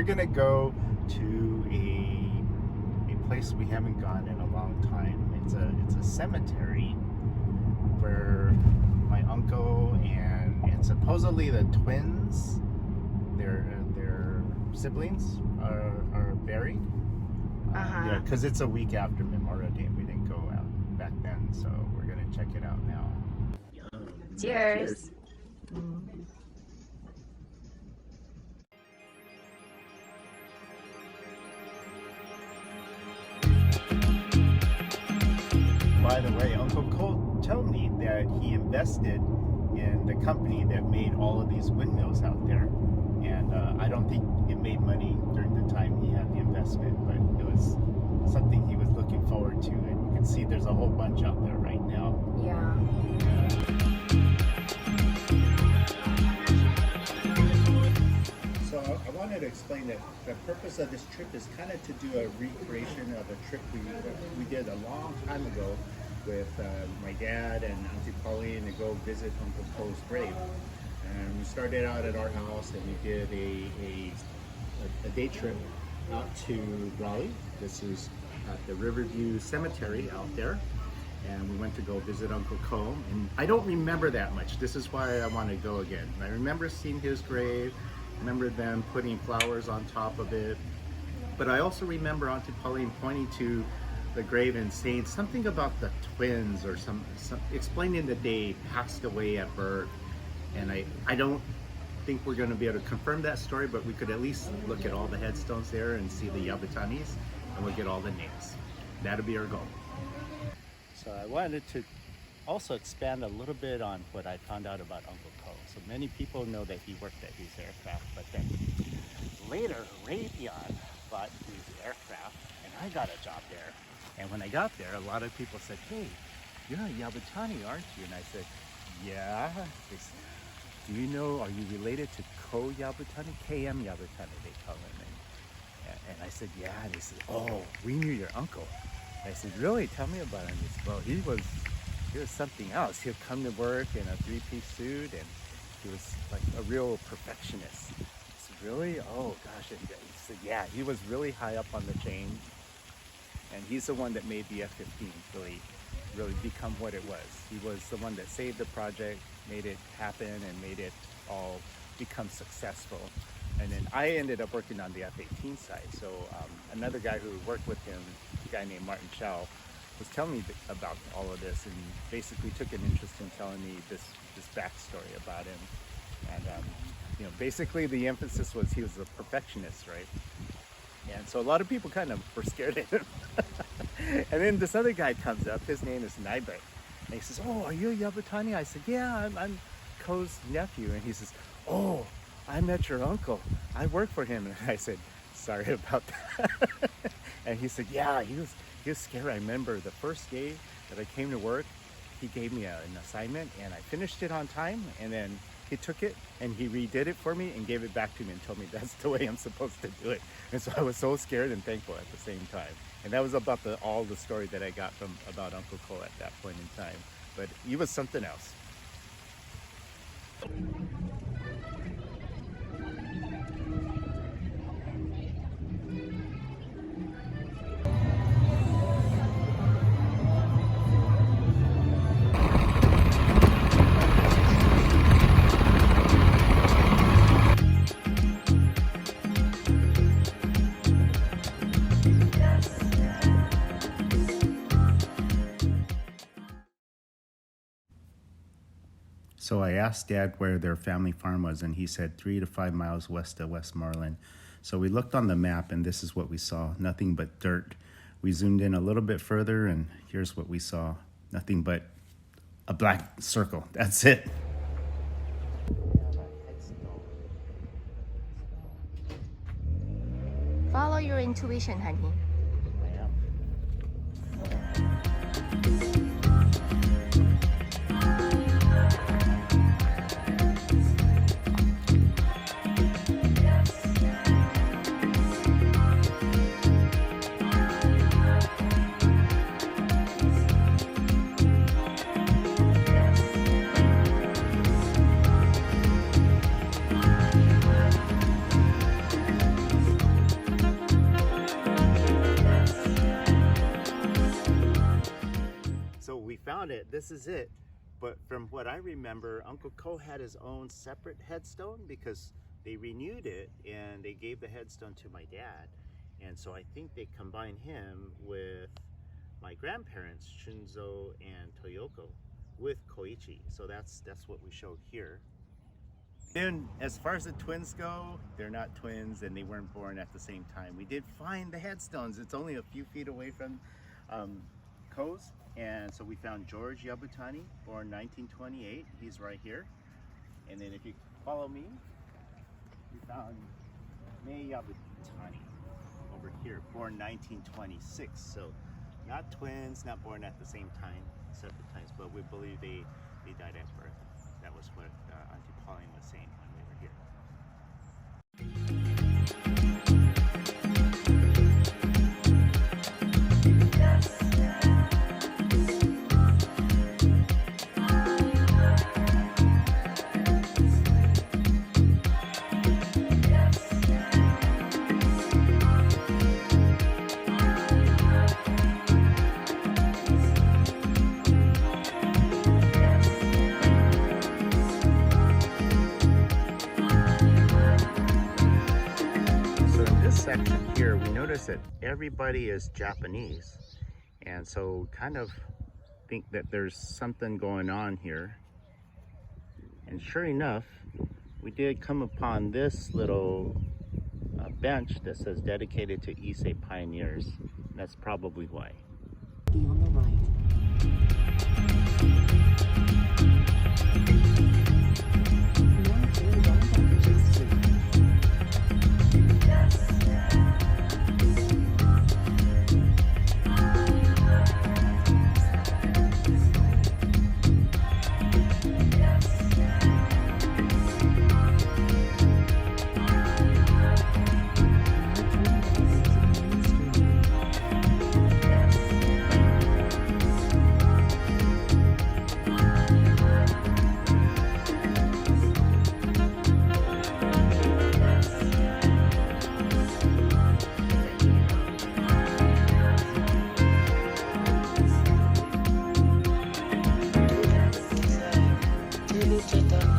we're gonna go to a place we haven't gone in a long time. It's a cemetery where my uncle and supposedly the twins, their siblings are buried. Yeah, because it's a week after Memorial Day. We didn't go out back then, so we're gonna check it out now. Cheers. By the way, Uncle Cole told me that he invested in the company that made all of these windmills out there. And I don't think it made money during the time he had the investment, but it was something he was looking forward to. And you can see there's a whole bunch out there right now. Yeah. So I wanted to explain that the purpose of this trip is kind of to do a recreation of a trip we did a long time ago with my dad and Auntie Pauline to go visit Uncle Cole's grave. And we started out at our house and we did a day trip out to Raleigh. This is at the Riverview Cemetery out there. And we went to go visit Uncle Cole. And I don't remember that much. This is why I want to go again. I remember seeing his grave. Remember them putting flowers on top of it. But I also remember Auntie Pauline pointing to the grave and saying something about the twins or some explaining that they passed away at birth. And I don't think we're going to be able to confirm that story, but we could at least look at all the headstones there and see the Yabutanis, and we'll get all the names. That'll be our goal. So I wanted to also expand a little bit on what I found out about Uncle Cole. So many people know that he worked at these aircraft, but then later Raytheon bought these aircraft, and I got a job there. And when I got there, a lot of people said, "Hey, you're a Yabutani, aren't you?" And I said, "Yeah." They said, "Do you know, are you related to Ko Yabutani? KM Yabutani, they call him." And I said, "Yeah." And they said, "Oh, we knew your uncle." And I said, "Really? Tell me about him." He said, "Well, he was something else. He'd come to work in a three-piece suit, and he was like a real perfectionist." I said, "Really? Oh, gosh." And he said, "Yeah, he was really high up on the chain. And he's the one that made the F-15 really become what it was. He was the one that saved the project, made it happen, and made it all become successful." And then I ended up working on the F-18 side. So another guy who worked with him, a guy named Martin Chow, was telling me about all of this, and basically took an interest in telling me this backstory about him. And basically the emphasis was he was a perfectionist, right? And so a lot of people kind of were scared of him. And then this other guy comes up, his name is Naibet, and he says, "Oh, are you a Yabutani?" I said, "Yeah, I'm Ko's nephew." And he says, "Oh, I met your uncle. I work for him." And I said, "Sorry about that." And he said, "Yeah, he was scared. I remember the first day that I came to work, he gave me an assignment, and I finished it on time, and then he took it and he redid it for me and gave it back to me and told me that's the way I'm supposed to do it." And so I was so scared and thankful at the same time. And that was about all the story that I got about Uncle Cole at that point in time. But he was something else. So I asked Dad where their family farm was, and he said 3 to 5 miles west of Westmoreland. So we looked on the map, and this is what we saw: nothing but dirt. We zoomed in a little bit further, and here's what we saw: nothing but a black circle. That's it. Follow your intuition, honey. this is it. But from what I remember, Uncle Ko had his own separate headstone because they renewed it and they gave the headstone to my dad. And so I think they combined him with my grandparents, Shunzo and Toyoko, with Koichi. So that's what we showed here. And as far as the twins go, they're not twins and they weren't born at the same time. We did find the headstones. It's only a few feet away from Ko's. And so we found George Yabutani, born 1928. He's right here. And then if you follow me, we found Mei Yabutani over here, born 1926. So not twins, not born at the same time, separate times, but we believe they died at birth. That was what Auntie Pauline was saying when we were here. Section here, we notice that everybody is Japanese, and so kind of think that there's something going on here. And sure enough, we did come upon this little bench that says dedicated to Issei pioneers. That's probably why. Be on the right. Cheta